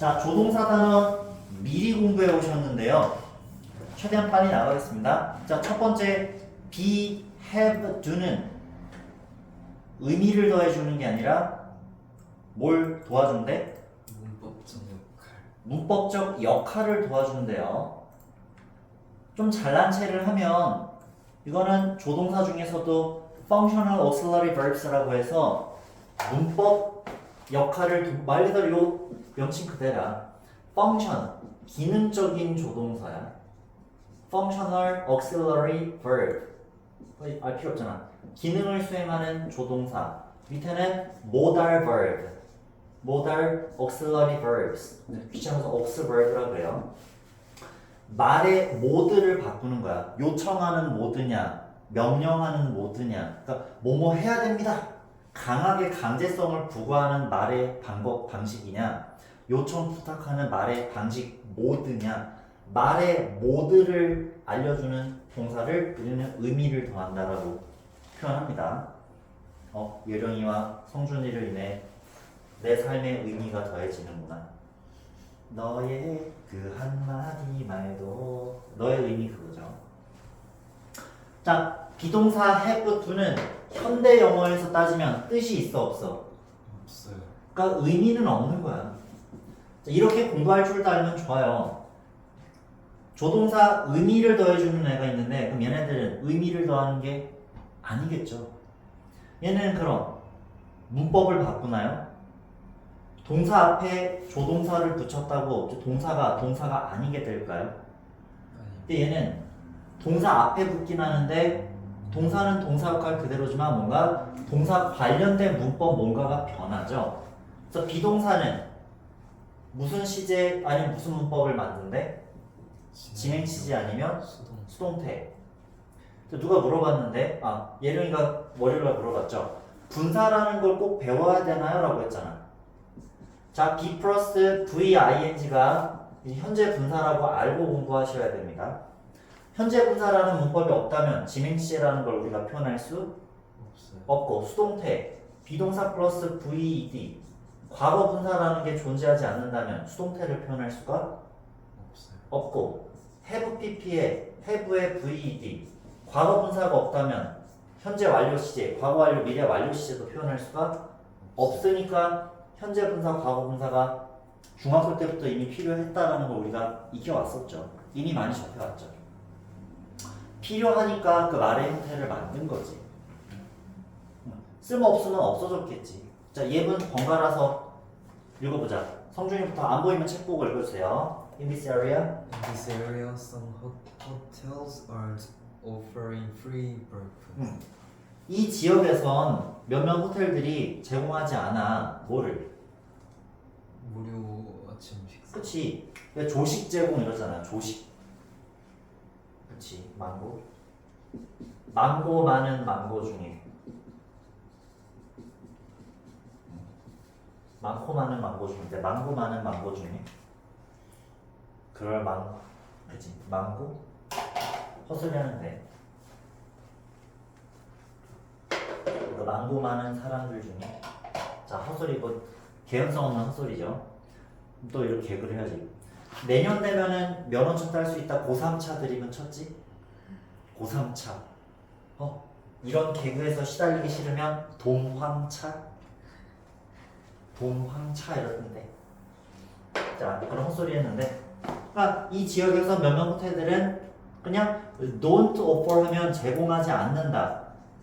자, 조동사 단어 미리 공부해 오셨는데요. 최대한 빨리 나가겠습니다. 자, 첫 번째 be, have, do는 의미를 더해주는 게 아니라 뭘 도와준대? 문법적 역할. 문법적 역할을 도와준대요. 좀 잘난 체를 하면 이거는 조동사 중에서도 functional auxiliary verbs라고 해서 문법 역할을 말 그대로 요 명칭 그대라. function 기능적인 조동사야. functional auxiliary verb 알 필요 없잖아. 기능을 수행하는 조동사. 밑에는 modal verb, modal auxiliary verbs. 귀찮아서 aux verb라고 해요. 말의 모드를 바꾸는 거야. 요청하는 모드냐, 명령하는 모드냐. 그러니까 뭐뭐 해야 됩니다. 강하게 강제성을 부과하는 말의 방식이냐, 요청 부탁하는 말의 방식 모드냐. 말의 모드를 알려주는 동사를 우리는 의미를 더한다라고 표현합니다. 예령이와 성준이를 인해 내 삶의 의미가 더해지는구나. 너의 그 한마디 말도 너의 의미 그거죠. 자, 비동사 have to는 현대 영어에서 따지면 뜻이 있어 없어? 없어요. 그러니까 의미는 없는 거야. 자, 이렇게 공부할 줄 알면 좋아요. 조동사 의미를 더해주는 애가 있는데 그럼 얘네들은 의미를 더하는 게 아니겠죠. 얘는 그럼 문법을 바꾸나요? 동사 앞에 조동사를 붙였다고 동사가 아니게 될까요? 아니. 근데 얘는 동사 앞에 붙긴 하는데 동사는 동사 역할 그대로지만 뭔가 동사 관련된 문법 뭔가가 변하죠. 그래서 비동사는 무슨 시제 아니면 무슨 문법을 만든대? 진행 시제 아니면 수동태. 누가 물어봤는데 예령이가 월요일날 물어봤죠. 분사라는 걸 꼭 배워야 되나요? 라고 했잖아. 자, be 플러스 VING가 현재 분사라고 알고 공부하셔야 됩니다. 현재 분사라는 문법이 없다면 진행시제라는 걸 우리가 표현할 수 없어요. 없고, 수동태 비동사 플러스 VED 과거 분사라는 게 존재하지 않는다면 수동태를 표현할 수가 없어요. 없고, have pp에 have의 VED 과거 분사가 없다면 현재 완료 시제, 과거 완료, 미래 완료 시제도 표현할 수가 없으니까 현재 분사, 과거 분사가 중학교 때부터 이미 필요했다라는 걸 우리가 익혀왔었죠. 이미 많이 접해왔죠. 필요하니까 그 말의 형태를 만든 거지. 쓸모없으면 없어졌겠지. 자, 예문 번갈아서 읽어보자. 성준이부터 안 보이면 책 보고 읽어주세요. In this area, In this area, some hotels are offering free breakfast. 이 지역에선 몇몇 호텔들이 제공하지 않아. 뭐를? 무료 아침 식사. 그치. 왜 조식 제공 이러잖아. 조식. 그치. 망고. 망고 많은 망고 중에. 많고 많은 망고 중인데 망고 많은 망고 중에 그럴 망고. 그치. 망고. 헛소리 하는데. 망고 많은 사람들 중에. 자, 헛소리 뭐 개연성 없는 헛소리죠. 또 이렇게 개그를 해야지. 내년 되면은 면허증 딸 수 있다. 고3차 드리면 쳤지? 고3차. 이런 개그에서 시달리기 싫으면 동황차? 동황차 이러던데. 자, 그런 헛소리 했는데. 그러니까 이 지역에서 몇몇 호텔들은 그냥 don't offer 하면 제공하지 않는다.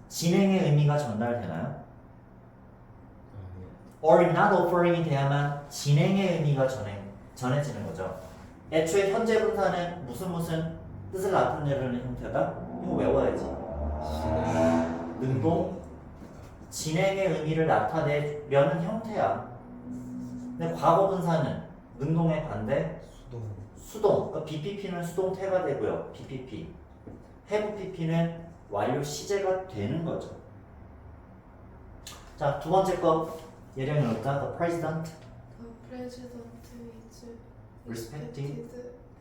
진행의 의미가 전달되나요? or not offering이 돼야만 진행의 의미가 전해지는 거죠. 애초에 현재 분사는 무슨 뜻을 나타내려는 형태다? 이거 외워야지. 능동 진행의 의미를 나타내려는 형태야. 근데 과거 분사는 능동의 반대 수동. 그러니까 BPP는 수동태가 되고요. BPP. have PP는 완료 시제가 되는 거죠. 자, 두 번째 거 예령이 뭘까? The president The president is respected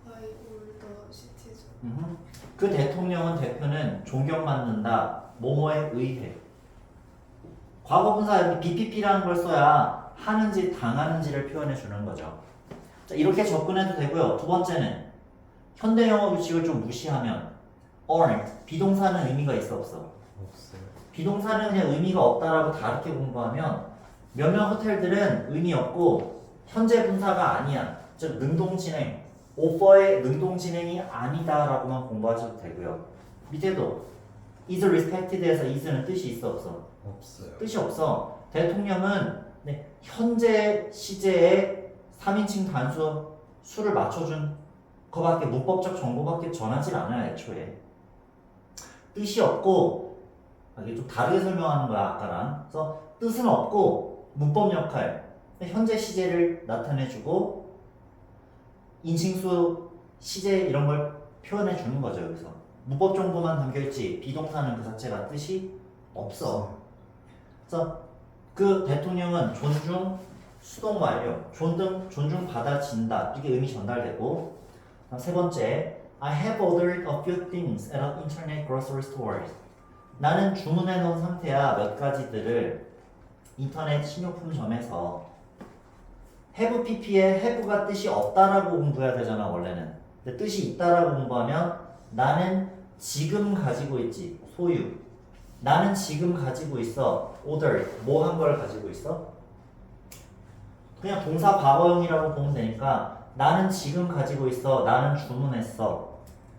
by all the citizens. 그 대통령은 존경받는다. 뭐뭐에 의해. 과거 분사 여기 BPP라는 걸 써야 하는지 당하는지를 표현해 주는 거죠. 자, 이렇게 접근해도 되고요. 두 번째는 현대 영어 규칙을 좀 무시하면 aren't 비동사는 의미가 있어 없어? 없어요. 비동사는 그냥 의미가 없다라고 다르게 공부하면 몇몇 호텔들은 의미 없고 현재 분사가 아니야. 즉 능동진행, 오퍼의 능동진행이 아니다라고만 공부하셔도 되고요. 밑에도 is respected에서 is는 뜻이 있어 없어? 없어요. 뜻이 없어. 대통령은 네, 현재 시제에 3인칭 단수 수를 맞춰준 그거밖에 문법적 정보밖에 전하질 않아요. 애초에 뜻이 없고 이게 좀 다르게 설명하는 거야 아까랑. 그래서 뜻은 없고 문법 역할 현재 시제를 나타내주고 인칭수 시제 이런 걸 표현해 주는 거죠. 여기서 문법 정보만 담겨있지 비동사는 그 자체가 뜻이 없어. 그래서 그 대통령은 존중, 수동 완료, 존중받아진다 이게 의미 전달되고. 다음 세 번째, I have ordered a few things at an internet grocery store. 나는 주문해 놓은 상태야 몇 가지들을 인터넷 식료품점에서. have pp에 have가 뜻이 없다라고 공부해야 되잖아 원래는. 근데 뜻이 있다라고 공부하면 나는 지금 가지고 있지 소유. 나는 지금 가지고 있어. order 뭐 한 걸 가지고 있어? 그냥 동사 과거형이라고 보면 되니까 나는 지금 가지고 있어. 나는 주문했어.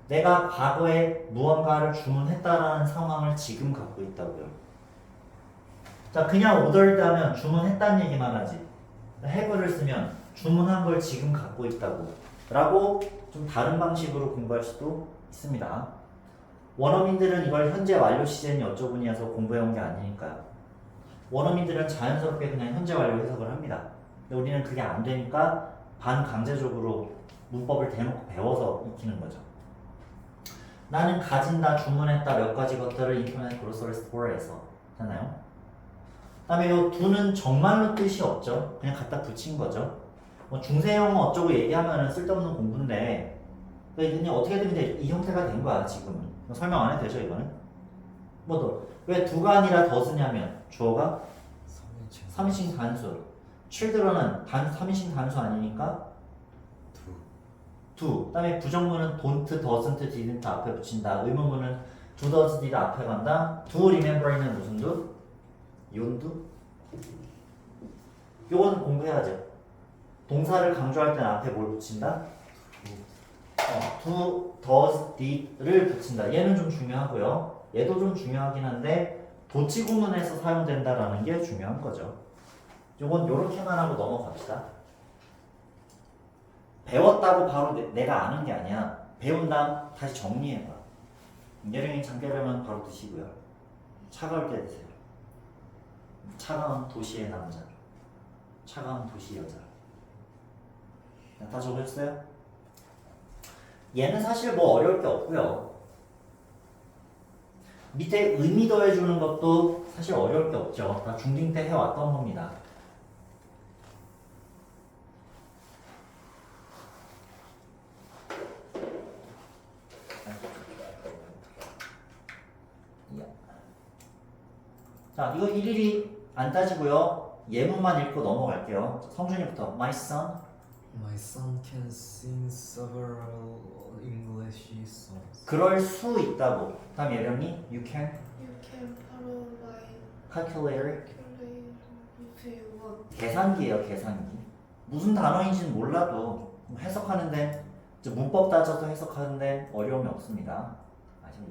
내가 과거에 무언가를 주문했다라는 상황을 지금 갖고 있다고요. 자, 그냥 ordered 하면 주문했다는 얘기만 하지. have를 쓰면 주문한 걸 지금 갖고 있다고 라고 좀 다른 방식으로 공부할 수도 있습니다. 원어민들은 이걸 현재 완료 시제니 어쩌구니 해서 공부해온 게 아니니까요. 원어민들은 자연스럽게 그냥 현재 완료 해석을 합니다. 근데 우리는 그게 안 되니까 반강제적으로 문법을 대놓고 배워서 익히는 거죠. 나는 가진다, 주문했다 몇 가지 것들을 인터넷 그로서리 스토어에서 하잖아요. 그다음에 이 두는 정말로 뜻이 없죠. 그냥 갖다 붙인 거죠. 뭐 중세영어 어쩌고 얘기하면은 쓸데없는 공부인데 그냥 어떻게 되면 이 형태가 된 거야 지금은. 설명 안 해도 되죠 이거는? 뭐 더. 왜 두가 아니라 더 쓰냐면 주어가 3인칭 단수. children은 3인칭 단수 아니니까 두. 그다음에 부정문은 don't, doesn't, didn't 앞에 붙인다. 의문문은 do, does, did 앞에 간다. do remember는 무슨 두? 연두? 요건 공부해야죠. 동사를 강조할 때는 앞에 뭘 붙인다? do, does, did를 붙인다. 얘는 좀 중요하고요. 얘도 좀 중요하긴 한데 도치 구문에서 사용된다라는 게 중요한 거죠. 요건 요렇게만 하고 넘어갑시다. 배웠다고 바로 내가 아는 게 아니야. 배운 다음 다시 정리해봐. 예령이 잠겨려면 바로 드시고요. 차가울 때 드세요. 차가운 도시의 남자, 차가운 도시 여자. 다 적으셨어요? 얘는 사실 뭐 어려울 게 없고요. 밑에 의미 더해주는 것도 사실 어려울 게 없죠. 다 중딩 때 해왔던 겁니다. 자, 이거 일일이 안 따지고요. 예문만 읽고 넘어갈게요. 성준이부터. My son. My son can sing several English songs. 그럴 수 있다고. 다음 예령이 You can You can borrow my calculator. calculator if you want. 계산기예요, 계산기. 무슨 단어인지는 몰라도 해석하는데 이제 문법 따져서 해석하는데 어려움이 없습니다. 아시죠?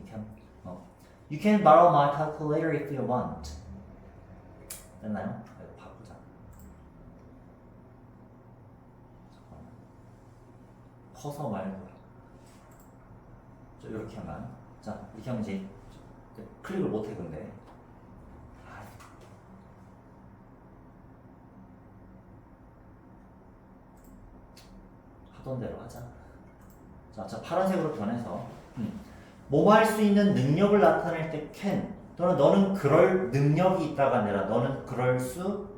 You can borrow my calculator if you want. 됐나요? 이거 바꾸자. 잠깐만. 커서 말고. 저 이렇게만. 자, 이렇게 하면 이제 클릭을 못해 근데. 하던 대로 하자. 자, 파란색으로 변해서. 뭐 할 수 있는 능력을 나타낼 때 can 또는 너는 그럴 능력이 있다가 아니라 너는 그럴 수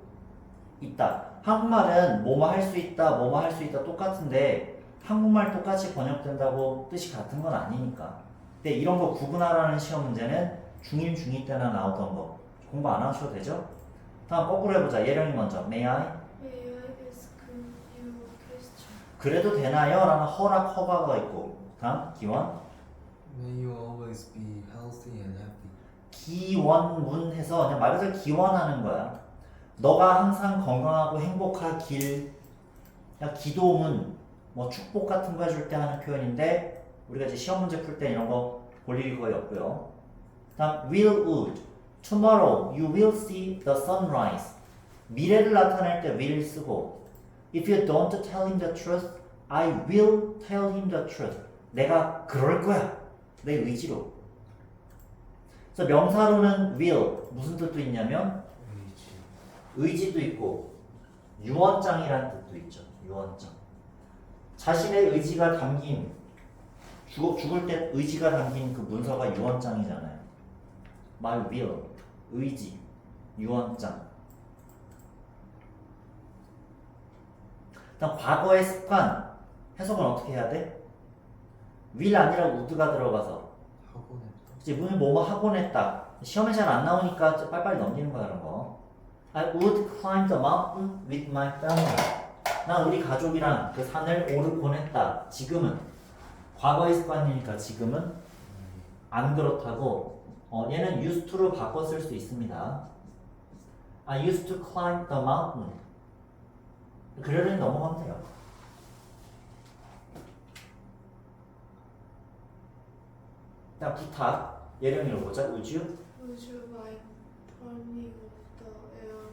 있다. 한국말은 뭐뭐 할 수 있다, 뭐뭐 할 수 있다 똑같은데 한국말 똑같이 번역된다고 뜻이 같은 건 아니니까. 근데 이런 거 구분하라는 시험 문제는 중1, 중2 때나 나오던 거 공부 안 하셔도 되죠? 다음 거꾸로 해보자. 예령이 먼저. May I? May I ask you a question? 그래도 되나요? 라는 허락 허가가 있고 다음 기원 May you always be healthy and happy. 기원문해서 그냥 말 그대로 기원하는 거야. 너가 항상 건강하고 행복하길. 그냥 기도문 뭐 축복 같은 거 해줄 때 하는 표현인데 우리가 이제 시험 문제 풀 때 이런 거 볼 일이 거의 없고요. 다음 will would tomorrow you will see the sunrise. 미래를 나타낼 때 will 쓰고 if you don't tell him the truth I will tell him the truth. 내가 그럴 거야. 내 의지로. 그래서 명사로는 will 무슨 뜻도 있냐면 의지도 있고 유언장이라는 뜻도 있죠. 유언장. 자신의 의지가 담긴 죽을 때 의지가 담긴 그 문서가 유언장이잖아요. My will, 의지, 유언장. 일단 과거의 습관 해석은 어떻게 해야 돼? will 아니라 would가 들어가서 하곤 했다. 이제 문을 뭐뭐 하곤 했다. 시험에 잘 안 나오니까 빨리빨리 넘기는 거야 그런 거. I would climb the mountain with my family. 난 우리 가족이랑 그 산을 오르곤 했다. 지금은 과거의 습관이니까 지금은 안 그렇다고. 얘는 used to로 바꿔 쓸 수 있습니다. I used to climb the mountain. 그래를 넘어가면 돼요. 자, 부탁. 예령 읽어보자. Would you? Would you mind turning off the air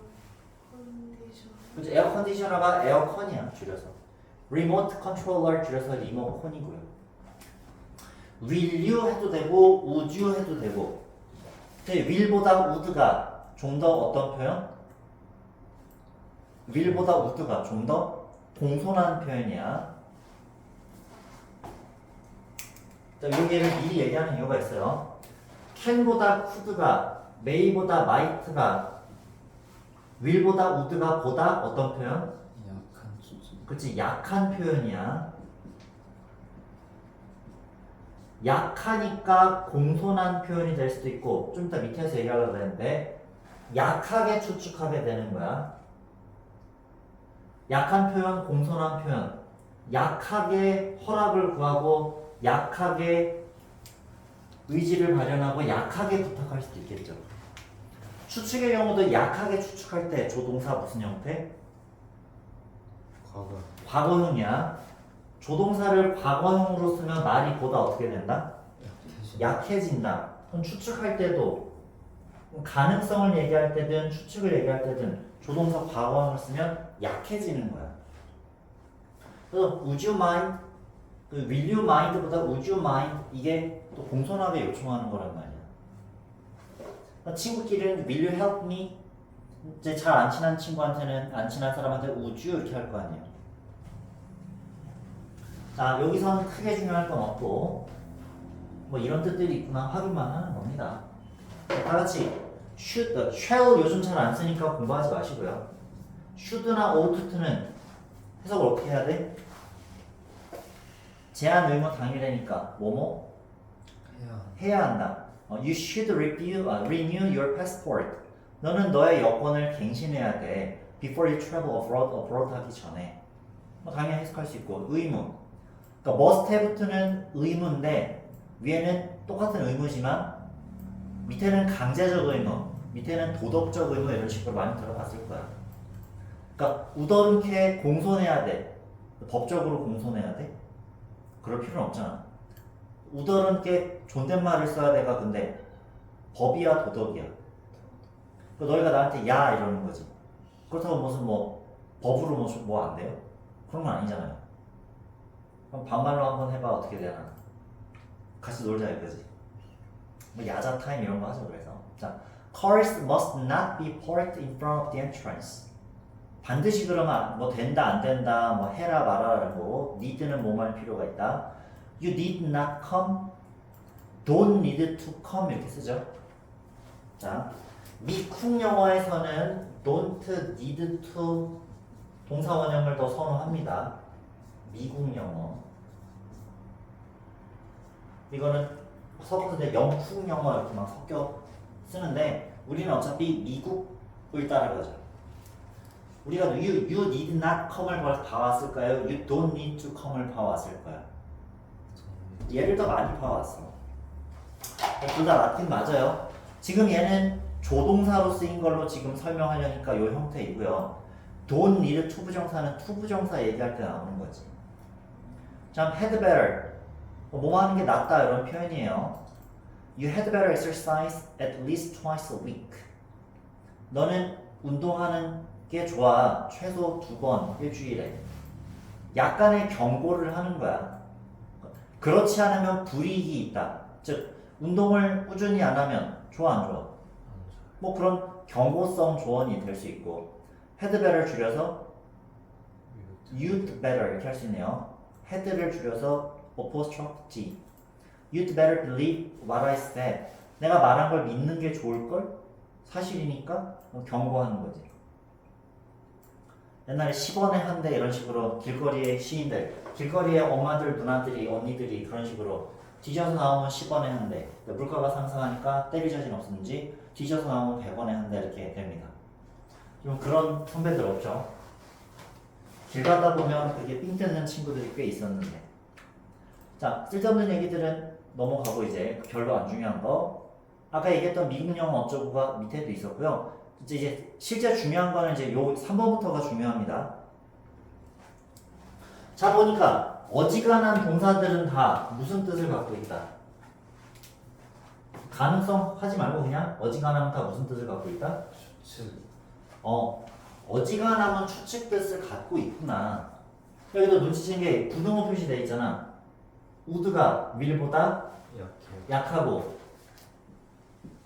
conditioner? 그죠? 에어 컨디셔너가 에어컨이야 줄여서. 리모트 컨트롤러 줄여서 리모컨이고요. Will you 해도 되고 would you 해도 되고. 근데 will보다 would가 좀 더 어떤 표현? will보다 would가 좀 더 공손한 표현이야. 자, 여기를 미리 얘기하는 이유가 있어요. can보다 could가 may보다 might가 will보다 would가 보다 어떤 표현? 약한 수준. 그치, 약한 표현이야. 약하니까 공손한 표현이 될 수도 있고 좀 이따 밑에서 얘기하려고 했는데 약하게 추측하게 되는 거야. 약한 표현, 공손한 표현. 약하게 허락을 구하고 약하게 의지를 발현하고 약하게 부탁할 수도 있겠죠. 추측의 경우도 약하게 추측할 때 조동사 무슨 형태? 과거. 과거형이야. 조동사를 과거형으로 쓰면 말이 보다 어떻게 된다? 약해진. 약해진다. 그럼 추측할 때도 가능성을 얘기할 때든 추측을 얘기할 때든 조동사 과거형을 쓰면 약해지는 거야. 그래서 would you mind, 그 will you mind보다 would you mind 이게 또 공손하게 요청하는 거란 말이야. 그러니까 친구끼리는 will you help me? 이제 잘 안 친한 친구한테는 안 친한 사람한테 would you 이렇게 할 거 아니에요. 자, 여기서는 크게 중요할 건 없고 뭐 이런 뜻들이 있구나 확인만 하는 겁니다. 다 같이 should, shall 요즘 잘 안 쓰니까 공부하지 마시고요. should나 ought는 해석을 어떻게 해야 돼? 제한 의무 당일이니까 뭐뭐 해야 한다. You should renew your passport. 너는 너의 여권을 갱신해야 돼. Before you travel abroad 하기 전에. 뭐 당연히 해석할 수 있고 의무. 그러니까 must have는 의무인데 위에는 똑같은 의무지만 밑에는 강제적 의무, 밑에는 도덕적 의무 이런 식으로 많이 들어갔을 거야. 그러니까 우더른게 공손해야 돼. 법적으로 공손해야 돼? 그럴 필요는 없잖아. 우더른게 존댓말을 써야 돼가 근데 법이야 도덕이야? 그러니까 너희가 나한테 야 이러는 거지. 그렇다고 무슨 뭐 법으로 뭐 안 돼요? 그런 건 아니잖아요. 그럼 반말로 한번 해봐 어떻게 되나? 같이 놀자 이거지. 뭐 야자 타임 이런 거 하죠 그래서. 자, cars must not be parked in front of the entrance. 반드시 그러면 뭐 된다 안 된다 뭐 해라 말아라는 거고 need는 뭐만 할 필요가 있다. You need not come, don't need to come 이렇게 쓰죠. 자, 미국 영어에서는 don't need to 동사 원형을 더 선호합니다. 미국 영어. 이거는 섞어서 이제 영국 영어 이렇게 막 섞여 쓰는데 우리는 어차피 미국을 따라가죠. 우리가 you need not come을 봐왔을까요? you don't need to come을 봐왔을까요? 얘를 더 많이 봐왔어. 둘 다 맞긴 맞아요. 지금 얘는 조동사로 쓰인 걸로 지금 설명하려니까 이 형태이고요. don't need 투부정사는 투부정사 얘기할 때 나오는 거지. 자, had better. 뭐 하는 게 낫다 이런 표현이에요. You had better exercise at least twice a week. 너는 운동하는 게 좋아. 최소 2번 일주일에. 약간의 경고를 하는 거야. 그렇지 않으면 불이익이 있다. 즉 운동을 꾸준히 안 하면 좋아 안 좋아? 뭐 그런 경고성 조언이 될 수 있고 had better 줄여서 you'd better 이렇게 할 수 있네요. had를 줄여서 apostrophe G. You'd better believe what I said. 내가 말한 걸 믿는 게 좋을걸? 사실이니까 경고하는 거지. 옛날에 10원에 한 대 이런 식으로 길거리의 시인들, 길거리의 엄마들, 누나들이, 언니들이 그런 식으로 뒤져서 나오면 10원에 한 대, 물가가 상승하니까 때릴 자신 없는지 뒤져서 나오면 100원에 한 대 이렇게 됩니다. 좀 그런 선배들 없죠? 길 가다 보면 그게 삥 뜯는 친구들이 꽤 있었는데. 자, 쓸데없는 얘기들은 넘어가고 이제 별로 안 중요한 거. 아까 얘기했던 미국 영어 어쩌고가 밑에도 있었고요. 이제 실제 중요한 거는 이제 요 3번부터가 중요합니다. 자, 보니까 어지간한 동사들은 다 무슨 뜻을 갖고 있다? 가능성 하지 말고 그냥 어지간하면 다 무슨 뜻을 갖고 있다? 추측. 어지간하면 추측 뜻을 갖고 있구나. 여기도 눈치챈 게 부등호 표시되어 있잖아. would가 will보다 약하고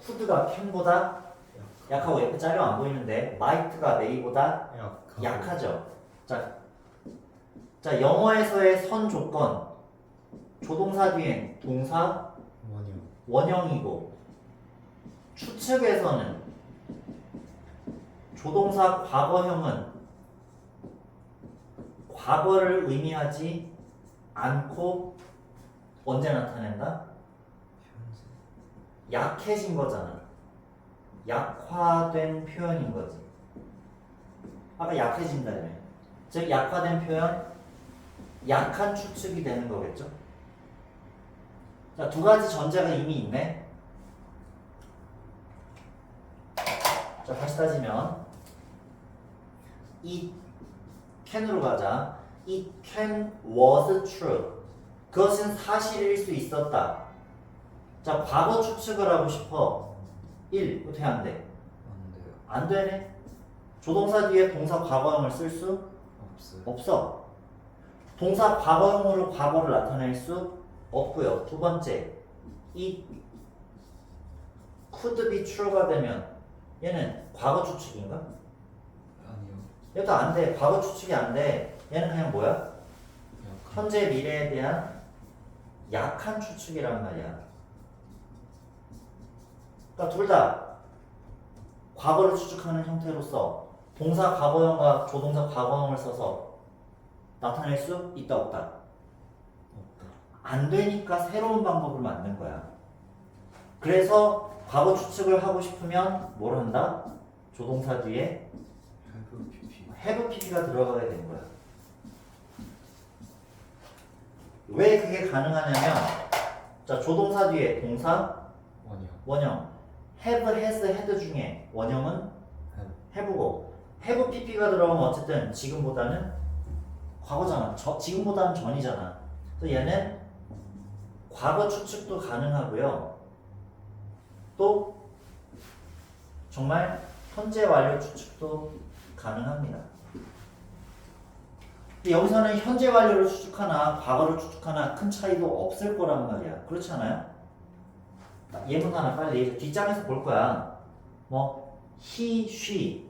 could가 can보다 약하고 옆에 자료 안 보이는데 might가 may보다 약하죠. 자, 영어에서의 선 조건 조동사 뒤엔 동사 원형이고 추측에서는 조동사 과거형은 과거를 의미하지 않고 언제 나타낸다? 약해진 거잖아. 약화된 표현인 거지. 아까 약해진다며. 즉 약화된 표현, 약한 추측이 되는 거겠죠. 자, 두 가지 전제가 이미 있네. 자, 다시 따지면 it can으로 가자. It can was true. 그것은 사실일 수 있었다. 자, 과거 추측을 하고 싶어. 1. 어떻게 안 돼? 안 되네. 조동사 뒤에 동사 과거형을 쓸 수 없어. 동사 과거형으로 과거를 나타낼 수 없고요. 두 번째, it could be true가 되면 얘는 과거 추측인가? 아니요. 얘도 안 돼. 과거 추측이 안 돼. 얘는 그냥 뭐야? 현재 미래에 대한 약한 추측이란 말이야. 그러니까 둘 다 과거를 추측하는 형태로서 동사 과거형과 조동사 과거형을 써서 나타낼 수 있다 없다? 없다. 안 되니까 새로운 방법을 만든 거야. 그래서 과거 추측을 하고 싶으면 뭘 한다? 조동사 뒤에 have pp가 들어가게 된 거야. 왜 그게 가능하냐면 자, 조동사 뒤에 동사 원형 have, has, had 중에 원형은 have고 have pp가 들어가면 어쨌든 지금보다는 과거잖아. 지금보다는 전이잖아. 그래서 얘는 과거 추측도 가능하고요. 또 정말 현재 완료 추측도 가능합니다. 근데 여기서는 현재 완료를 추측하나 과거를 추측하나 큰 차이도 없을 거란 말이야. 그렇지 않아요? 예문 하나 빨리 뒷장에서 볼 거야. 뭐 he, she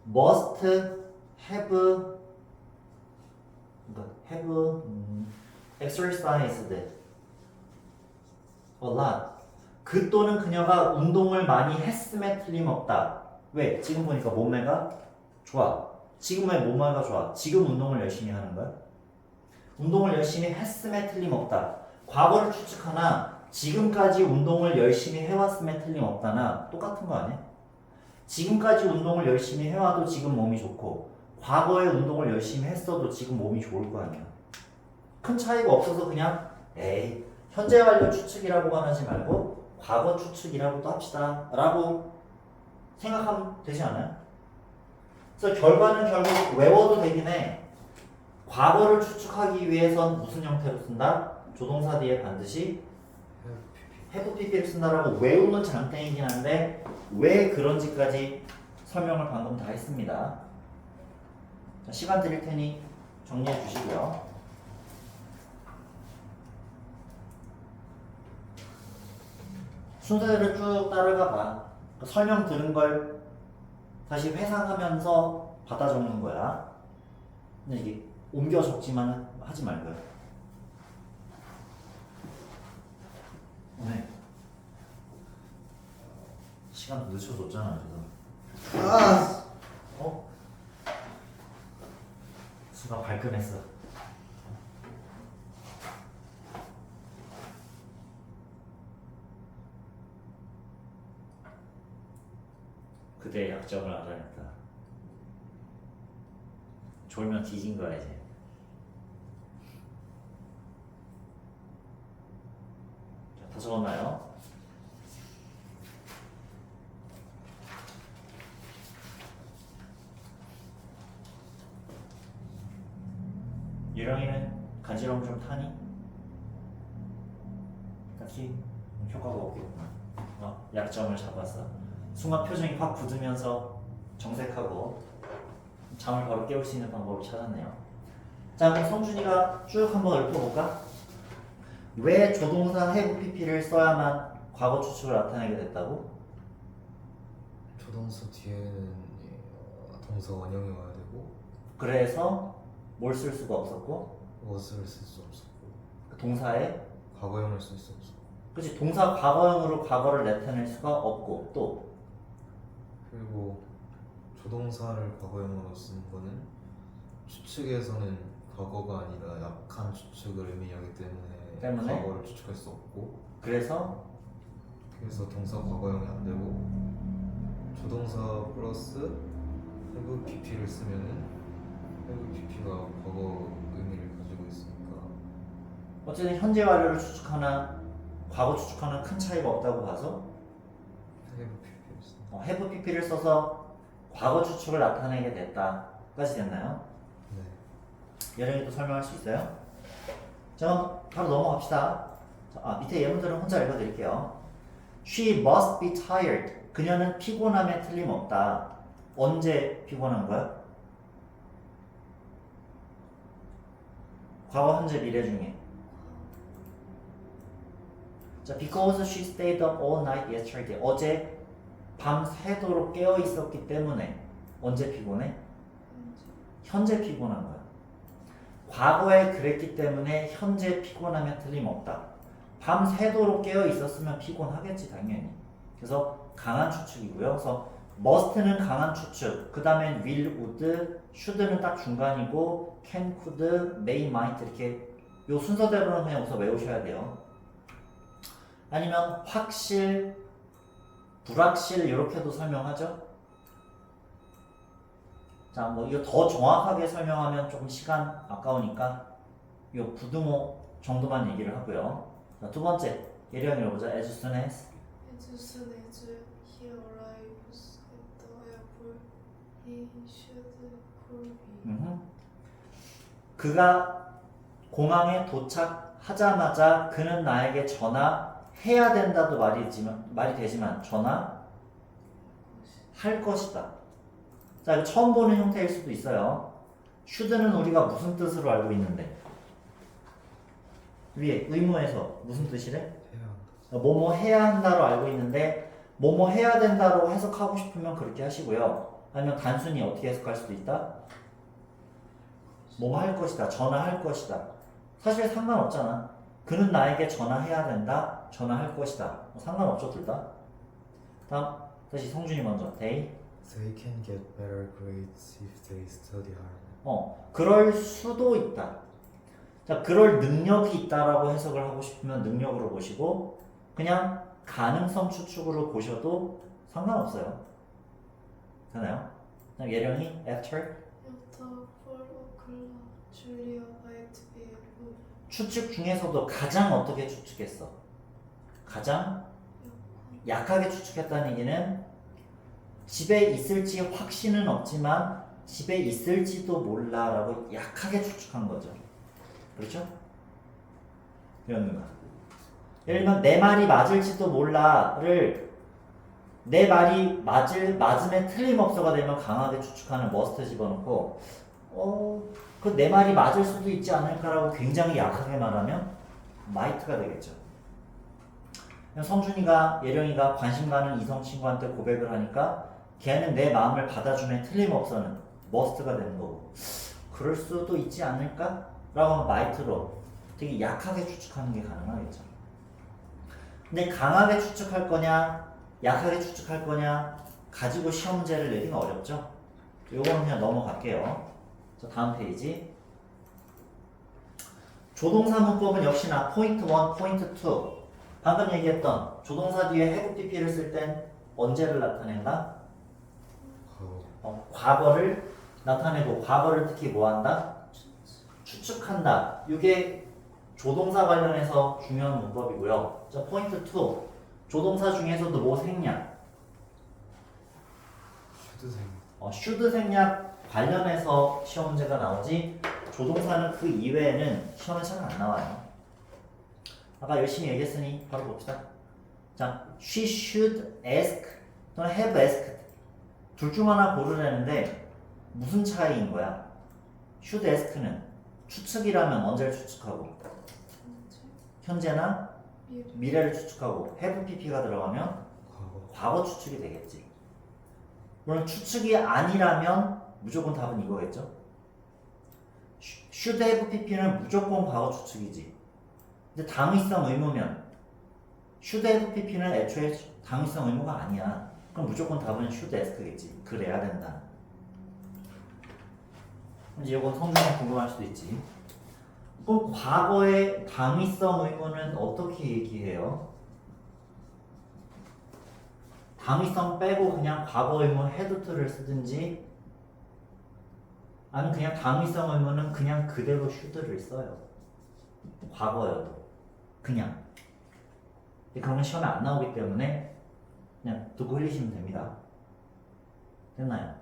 must have exercised a lot. 그 또는 그녀가 운동을 많이 했음에 틀림없다. 왜? 지금 보니까 몸매가 좋아. 지금 왜 몸매가 좋아? 지금 운동을 열심히 하는 거야? 운동을 열심히 했음에 틀림없다. 과거를 추측하나 지금까지 운동을 열심히 해왔음에 틀림없다나 똑같은 거 아니야? 지금까지 운동을 열심히 해와도 지금 몸이 좋고 과거에 운동을 열심히 했어도 지금 몸이 좋을 거 아니야. 큰 차이가 없어서 그냥 에이 현재 완료 추측이라고만 하지 말고 과거 추측이라고도 합시다 라고 생각하면 되지 않아요? 그래서 결과는 결국 외워도 되긴 해. 과거를 추측하기 위해선 무슨 형태로 쓴다? 조동사 뒤에 반드시 have pp를 쓴다라고 외우는 장땡이긴 한데 왜 그런지까지 설명을 방금 다 했습니다. 자, 시간 드릴 테니 정리해 주시고요. 순서대로 쭉 따라가 봐. 설명 들은 걸 다시 회상하면서 받아 적는 거야. 근데 이게 옮겨 적지만 하지 말고요. 네. 시간 늦춰줬잖아, 그래서. 어? 수가 발끈했어. 그대의 약점을 알아냈다. 졸면 뒤진 거야 이제. 자, 다 적었나요? 유령이는 간지러움 좀 타니? 딱히 효과가 없겠구나. 약점을 잡았어. 순간 표정이 확 굳으면서 정색하고 잠을 바로 깨울 수 있는 방법을 찾았네요. 자, 그럼 성준이가 쭉 한번 읊어볼까? 왜 조동사 have pp를 써야만 과거 추측을 나타내게 됐다고? 조동사 뒤에는 동사 원형이 와야 되고 그래서 뭘 쓸 수가 없었고 was를 쓸 수 없었고 동사에 과거형을 쓸 수 없었고 그치 동사 과거형으로 과거를 나타낼 수가 없고 또 그리고 조동사를 과거형으로 쓰는 거는 추측에서는 과거가 아니라 약한 추측을 의미하기 때문에 과거를 추측할 수 없고 그래서 동사 과거형이 안 되고 조동사 플러스 have pp를 쓰면은 have pp가 과거 의미를 가지고 있으니까 어쨌든 현재 완료를 추측하나 과거 추측하는 큰 차이가 없다고 봐서 have pp를 쓴다. have pp를 써서 과거 추측을 나타내게 됐다까지 됐나요? 네. 여령이 또 설명할 수 있어요? 자 그럼 바로 넘어갑시다. 자, 밑에 예문들은 혼자 읽어드릴게요. She must be tired. 그녀는 피곤함에 틀림없다. 언제 피곤한 거야? 과거, 현재, 미래 중에. 자, because she stayed up all night yesterday. 어제 밤 새도록 깨어 있었기 때문에 언제 피곤해? 현재 피곤한 거야. 과거에 그랬기 때문에 현재 피곤하면 틀림없다. 밤 새도록 깨어 있었으면 피곤하겠지 당연히. 그래서 강한 추측이고요. 그래서 must는 강한 추측, 그 다음엔 will, would, should는 딱 중간이고 can, could, may, might 이렇게 요 순서대로는 그냥 우선 외우셔야 돼요. 아니면 확실, 불확실 이렇게도 설명하죠. 자, 뭐 이거 더 정확하게 설명하면 조금 시간 아까우니까 요 부등호 정도만 얘기를 하고요. 자, 두 번째 예령 읽어보자. As soon as he arrives at the airport, he should call me. 그가 공항에 도착하자마자 그는 나에게 전화해야 된다도 말이 되지만 전화할 것이다. 자, 이거 처음 보는 형태일 수도 있어요. should는 우리가 무슨 뜻으로 알고 있는데 위에 의무에서 무슨 뜻이래? 해야 한다. 뭐뭐 해야 한다로 알고 있는데 뭐뭐 해야 된다로 해석하고 싶으면 그렇게 하시고요. 아니면 단순히 어떻게 해석할 수도 있다? 뭐뭐 할 것이다. 전화할 것이다. 사실 상관없잖아. 그는 나에게 전화해야 된다. 전화할 것이다. 상관없죠, 둘 다. 다음 다시 성준이 먼저. They can get better grades if they study hard. 그럴 수도 있다. 자, 그럴 능력이 있다라고 해석을 하고 싶으면 능력으로 보시고 그냥 가능성 추측으로 보셔도 상관없어요. 되나요? 그럼 예령이 after After 4 o'clock, Julia might be at home. 추측 중에서도 가장 어떻게 추측했어? 가장 약하게 추측했다는 얘기는 집에 있을지 확신은 없지만 집에 있을지도 몰라라고 약하게 추측한 거죠. 그렇죠? 이런 거. 예를 들면 내 말이 맞을지도 몰라를 내 말이 맞음에 틀림없어가 되면 강하게 추측하는 must 집어넣고 그 내 말이 맞을 수도 있지 않을까라고 굉장히 약하게 말하면 might가 되겠죠. 성준이가 예령이가 관심 가는 이성 친구한테 고백을 하니까 걔는 내 마음을 받아주면 틀림없어는 must가 되는 거고 그럴 수도 있지 않을까? 라고 하면 might로 되게 약하게 추측하는 게 가능하겠죠. 근데 강하게 추측할 거냐 약하게 추측할 거냐 가지고 시험 문제를 내기는 어렵죠. 요거는 그냥 넘어갈게요. 자, 다음 페이지. 조동사 문법은 역시나 포인트 1, 포인트 2 방금 얘기했던 조동사 뒤에 have pp를 쓸 땐 언제를 나타낸다? 과거를 나타내고 과거를 특히 뭐한다? 추측한다. 이게 조동사 관련해서 중요한 문법이고요. 자, 포인트 2 조동사 중에서도 뭐 생략? should 생략 관련해서 시험 문제가 나오지 조동사는 그 이외에는 시험에 잘 안 나와요. 아까 열심히 얘기했으니 바로 봅시다. 자, she should ask 또는 have asked 둘 중 하나 고르라는데 무슨 차이인 거야? should ask는 추측이라면 언제를 추측하고 현재나 미래를 추측하고 have pp가 들어가면 과거 추측이 되겠지. 물론 추측이 아니라면 무조건 답은 이거겠죠. should have pp는 무조건 과거 추측이지. 근데 당위성 의무면 should have pp는 애초에 당위성 의무가 아니야. 그럼 무조건 답은 should ask겠지. 그래야 된다. 이제 이건 성준이 궁금할 수도 있지. 그럼 과거의 당위성 의무는 어떻게 얘기해요? 당위성 빼고 그냥 과거 의무 had to를 쓰든지 아니면 그냥 당위성 의무는 그냥 그대로 should를 써요. 과거여도 그냥. 그러면 시험에 안 나오기 때문에 그냥 듣고 흘리시면 됩니다. 됐나요?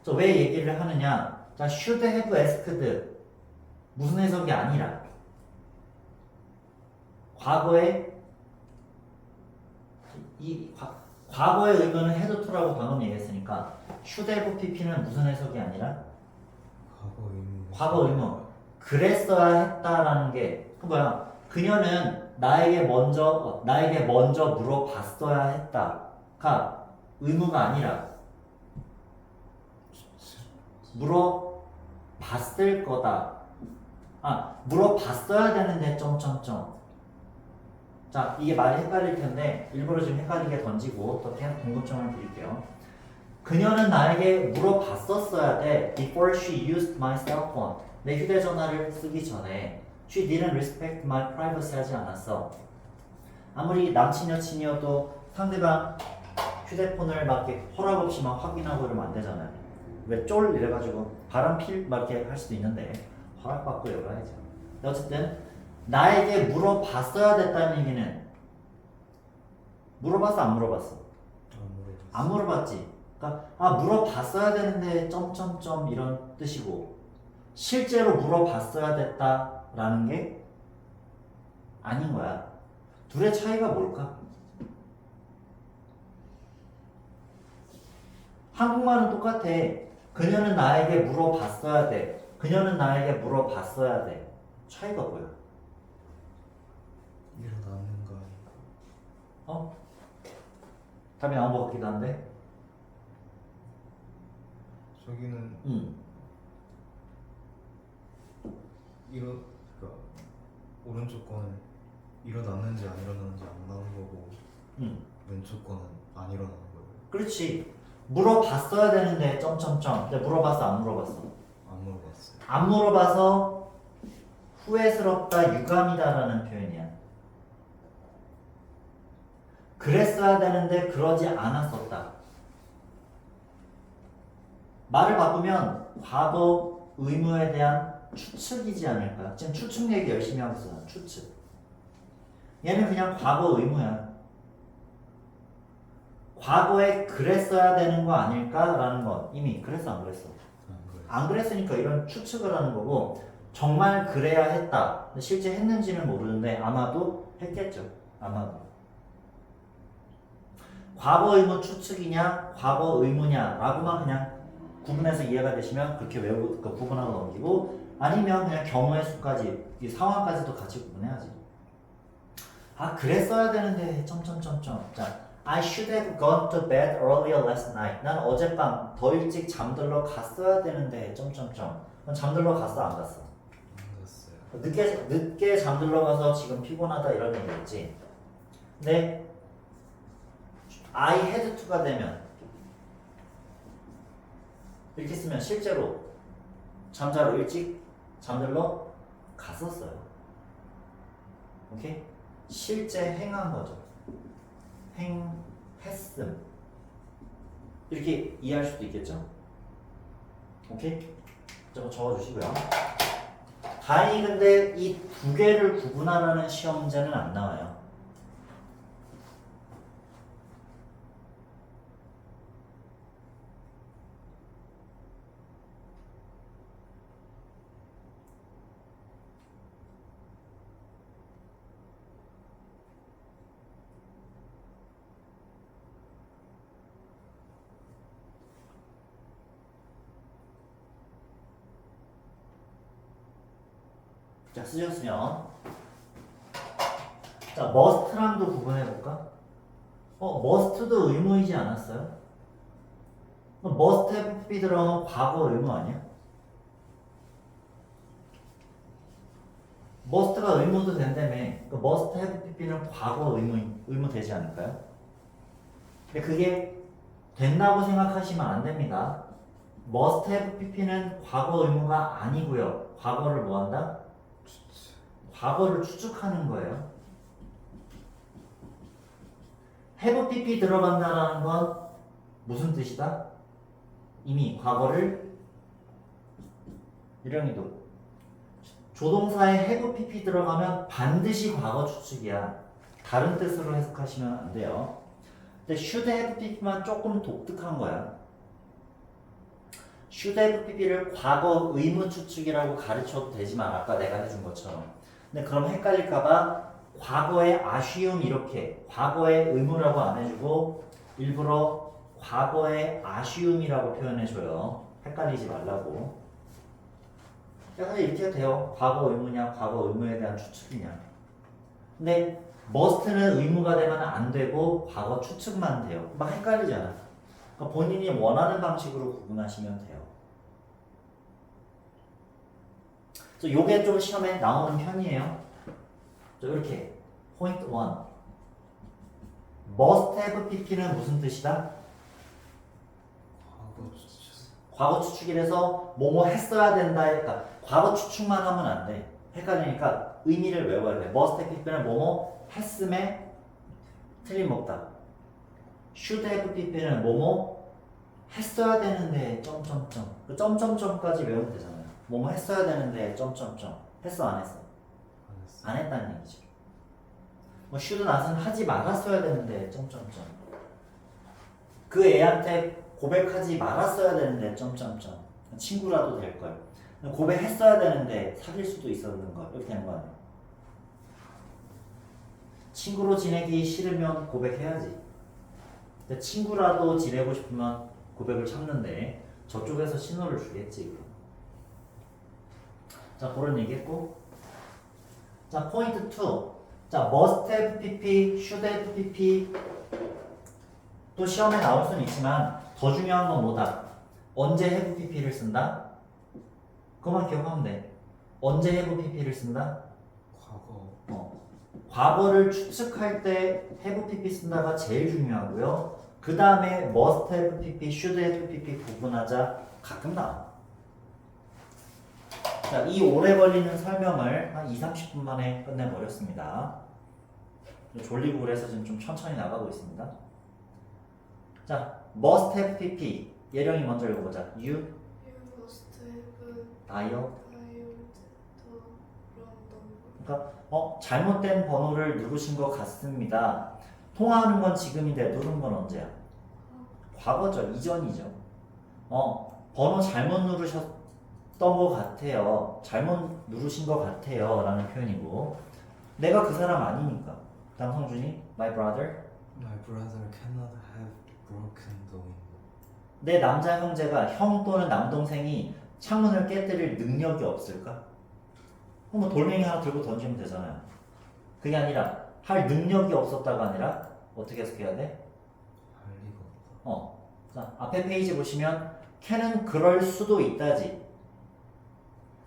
그래서 왜 얘기를 하느냐? 자, should have asked 무슨 해석이 아니라 과거에 과거의 의무는 had to라고 방금 얘기했으니까 should have pp는 무슨 해석이 아니라 과거 의무 그랬어야 했다라는 게 그 뭐야? 그녀는 나에게 먼저 물어봤어야 했다가 의무가 아니라 물어봤을 거다. 물어봤어야 되는데 점점점. 자, 이게 말이 헷갈릴 텐데 일부러 좀 헷갈리게 던지고 또 그냥 궁금증을 드릴게요. 그녀는 나에게 물어봤었어야 돼. Before she used my cell phone. 내 휴대전화를 쓰기 전에 She didn't respect my privacy 하지 않았어. 아무리 남친 여친이어도 상대방 휴대폰을 막 이렇게 허락 없이 막 확인하고 이러면 안 되잖아요. 왜 쫄 이래가지고 바람 필 막 이렇게 할 수도 있는데 허락받고 열어야죠. 어쨌든 나에게 물어봤어야 됐다는 얘기는 물어봤어 안 물어봤어? 안 물어봤지. 그러니까 물어봤어야 되는데 점점점 이런 뜻이고 실제로 물어봤어야 됐다라는 게 아닌 거야. 둘의 차이가 뭘까? 한국말은 똑같아. 그녀는 나에게 물어봤어야 돼. 그녀는 나에게 물어봤어야 돼. 차이가 뭐야? 일어나는 거 아닌가? 답이 나온 것 같기도 한데. 저기는 그러니까 오른쪽 거는 일어났는지 안 일어났는지 안 나온 거고 왼쪽 거는 안 일어나는 거예요. 그렇지. 물어봤어야 되는데 점점점. 근데 물어봤어 안 물어봤어? 안 물어봤어요. 안 물어봐서 후회스럽다 유감이다라는 표현이야. 그랬어야 되는데 그러지 않았었다. 말을 바꾸면 과거 의무에 대한 추측이지 않을까요? 지금 추측 얘기 열심히 하고 있어요. 추측. 얘는 그냥 과거 의무야. 과거에 그랬어야 되는 거 아닐까라는 건 이미 그랬어 안 그랬어? 안 그랬으니까 이런 추측을 하는 거고 정말 그래야 했다. 근데 실제 했는지는 모르는데 아마도 했겠죠. 아마도. 과거 의무 추측이냐 과거 의무냐라고만 그냥 구분해서 이해가 되시면 그렇게 외우고 구분하고 넘기고 아니면 그냥 경우의 수까지 이 상황까지도 같이 구분해야지. 아 그랬어야 되는데 점점점점. 자, I should have gone to bed earlier last night. 난 어젯밤 더 일찍 잠들러 갔어야 되는데 점점점. 넌 잠들러 갔어 안 갔어? 안 갔어요. 늦게 잠들러 가서 지금 피곤하다 이런 얘기였지. 근데 I had to가 되면 이렇게 쓰면 실제로 잠자러 일찍 잠들러 갔었어요. 오케이? 실제 행한 거죠. 행했음. 이렇게 이해할 수도 있겠죠? 오케이? 저거 적어주시고요. 다행히 근데 이 두 개를 구분하라는 시험 문제는 안 나와요. 자, 쓰셨으면 자, must랑도 구분해볼까? must도 의무이지 않았어요? must have be 들어가면 과거 의무 아니야? must가 의무도 된다며 must have be는 과거 의무 되지 않을까요? 근데 그게 된다고 생각하시면 안 됩니다. must have pp는 과거 의무가 아니고요. 과거를 뭐 한다? 과거를 추측하는 거예요. have pp 들어간다라는 건 무슨 뜻이다? 이미 과거를 유령이도 조동사에 have pp 들어가면 반드시 과거 추측이야. 다른 뜻으로 해석하시면 안 돼요. 근데 should have pp만 조금 독특한 거야. should have pp를 과거 의무 추측이라고 가르쳐도 되지만 아까 내가 해준 것처럼 근데 그럼 헷갈릴까봐 과거의 아쉬움 이렇게 과거의 의무라고 안 해주고 일부러 과거의 아쉬움이라고 표현해줘요. 헷갈리지 말라고. 그래서 이렇게 돼요. 과거 의무냐 과거 의무에 대한 추측이냐. 근데 must는 의무가 되면 안 되고 과거 추측만 돼요. 막 헷갈리잖아. 그러니까 본인이 원하는 방식으로 구분하시면 돼요. 그래서 요게 좀 시험에 나오는 편이에요. 이렇게 포인트 1 must have pp는 무슨 뜻이다? 과거 추측이라서 뭐뭐 했어야 된다 했다. 과거 추측만 하면 안 돼. 헷갈리니까 의미를 외워야 돼. must have pp는 뭐뭐 했음에 틀림없다. should have pp는 뭐뭐 했어야 되는데 점점점 그 점점점까지 외우면 되잖아요. 뭐뭐 했어야 되는데 점점점 했어 안 했어? 안 했다는 얘기죠. 뭐 should not은 하지 말았어야 되는데 점점점 그 애한테 고백하지 말았어야 되는데 점점점 친구라도 될걸. 고백했어야 되는데 사귈 수도 있었는 걸. 이렇게 되는 거 아니야. 친구로 지내기 싫으면 고백해야지. 근데 친구라도 지내고 싶으면 고백을 참는데 저쪽에서 신호를 주겠지. 그럼. 자, 그런 얘기 했고 자, 포인트 2 자, must have pp, should have pp 또 시험에 나올 수는 있지만 더 중요한 건 뭐다? 언제 have pp를 쓴다? 그것만 기억하면 돼. 언제 have pp를 쓴다? 과거를 추측할 때 have pp 쓴다가 제일 중요하고요. 그 다음에 must have pp, should have pp 구분하자 가끔 나와. 자, 이 오래 걸리는 설명을 한 20-30분 만에 끝내버렸습니다. 졸리고 그래서 지금 좀 천천히 나가고 있습니다. 자, must have pp 예령이 먼저 읽어보자. You You must have dialed. dialed the wrong number. 그러니까 잘못된 번호를 누르신 것 같습니다. 통화하는 건 지금인데 누른 건 언제야? 과거죠. 이전이죠. 번호 잘못 누르셨던 것 같아요. 잘못 누르신 것 같아요. 라는 표현이고 내가 그 사람 아니니까. 다음 성준이 My brother. My brother cannot have broken the window. 내 남자 형제가 형 또는 남동생이 창문을 깨뜨릴 능력이 없을까? 뭐 돌멩이 하나 들고 던지면 되잖아요. 그게 아니라 할 능력이 없었다가 아니라 어떻게 해석해야 돼? 할 리가 없다. 자, 앞에 페이지 보시면 can은 그럴 수도 있다지.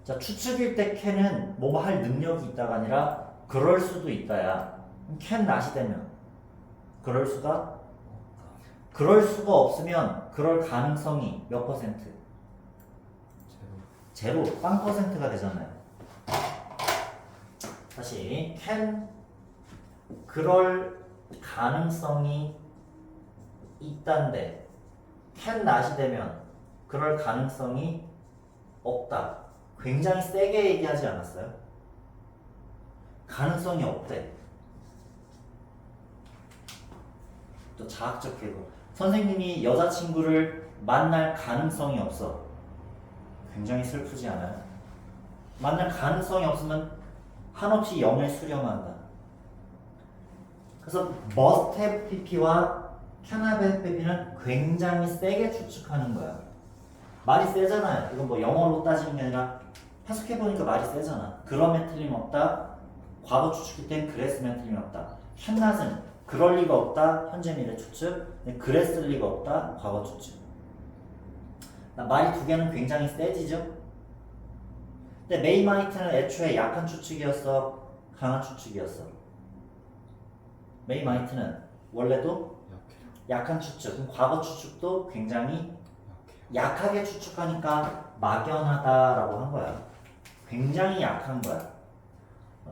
자, 추측일 때 can은 뭐 할 능력이 있다가 아니라 그럴 수도 있다야. 그럼 can not이 되면 그럴 수가 없다. 그럴 수가 없으면 그럴 가능성이 몇 퍼센트? 제로. 제로, 0%가 되잖아요. 다시 can 그럴 가능성이 있단데 can not이 되면 그럴 가능성이 없다. 굉장히 세게 얘기하지 않았어요? 가능성이 없대. 또 자학적 회고. 선생님이 여자친구를 만날 가능성이 없어. 굉장히 슬프지 않아요? 만날 가능성이 없으면 한없이 0을 수렴한다. 그래서 must have pp와 cannot have pp는 굉장히 세게 추측하는 거야. 말이 세잖아요. 이건 뭐 영어로 따지는 게 아니라 해석해보니까 말이 세잖아. 그러면 틀림없다. 과거 추측일 땐 그랬으면 틀림없다. cannot은 그럴 리가 없다. 현재 미래 추측. 그랬을 리가 없다. 과거 추측. 말이 두 개는 굉장히 세지죠. 근데 may might는 애초에 약한 추측이었어. 강한 추측이었어. may might는 원래도 약해요. 약한 추측. 그럼 과거 추측도 굉장히 약해요. 약하게 추측하니까 막연하다라고 한 거야. 굉장히 약한 거야.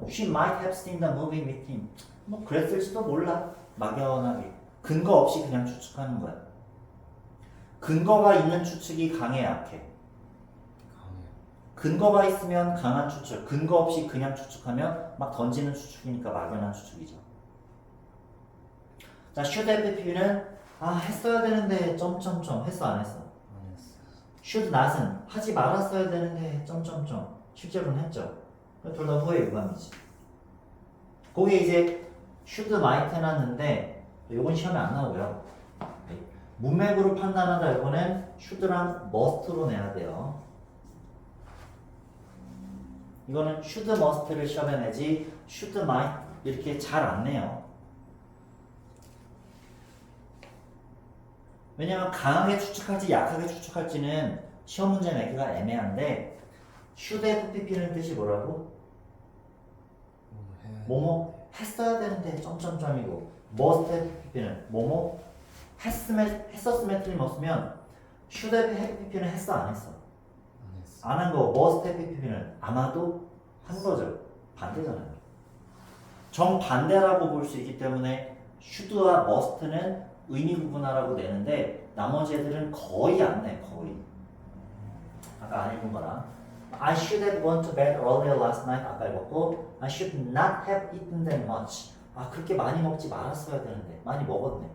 She might have seen the movie with him. 뭐 그랬을지도 몰라. 막연하게. 근거 없이 그냥 추측하는 거야. 근거가 있는 추측이 강해 약해? 강해요. 근거가 있으면 강한 추측. 근거 없이 그냥 추측하면 막 던지는 추측이니까 막연한 추측이죠. 자, should have pp는 했어야 되는데 점점점 했어 안 했어? 안 했어요. should not은 하지 말았어야 되는데 점점점 실제로는 했죠. 둘 다 후회 유감이지. 거기에 이제 should might 해놨는데 요건 시험에 안 나오고요. 문맥으로 판단하다 이거는 should랑 must로 내야 돼요. 이거는 should must를 시험에 내지 should might 이렇게 잘 안 내요. 왜냐면 강하게 추측할지 약하게 추측할지는 시험 문제 내기가 애매한데 should have pp는 뜻이 뭐라고? 뭐뭐 했어야 되는데 점점점이고 must have pp는 뭐뭐 했었으면 틀림없으면 should have pp는 했어 안 했어? 안 했어요. 안 한 거 must have pp는 아마도 한 거죠. 반대잖아요. 정반대라고 볼 수 있기 때문에 should와 must는 의미 구분하라고 내는데 나머지 애들은 거의 안 내. 거의. 아까 안 읽은 거랑 I should have gone to bed earlier last night 아까 읽었고 I should not have eaten that much 그렇게 많이 먹지 말았어야 되는데 많이 먹었네.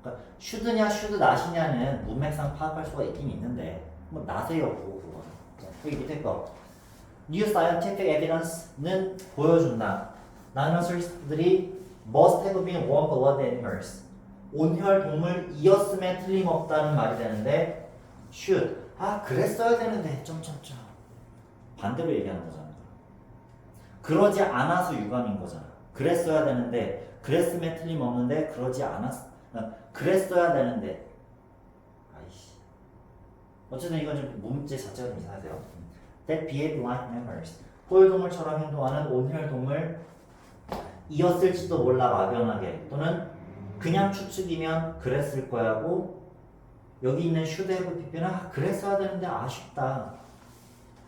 그러니까 should냐 should not이냐는 문맥상 파악할 수가 있긴 있는데 뭐 not에요 그거는. 여기 밑에 거 New scientific evidence는 보여준다. 다이너소스들이 must have been warm blood animals 온혈 동물이었음에 틀림없다는 말이 되는데 should 그랬어야 되는데 점점점 반대로 얘기하는 거잖아. 그러지 않아서 유감인 거잖아. 그랬어야 되는데 그랬음에 틀림없는데 그러지 않았어. 그랬어야 되는데 아이씨. 어쨌든 이건 좀 문제 자체가 좀 이상하세요. That behave like mammals 포유동물처럼 행동하는 온혈동물 이었을지도 몰라 막연하게 또는 그냥 추측이면 그랬을 거야고 여기 있는 should have pp는 그랬어야 되는데 아쉽다.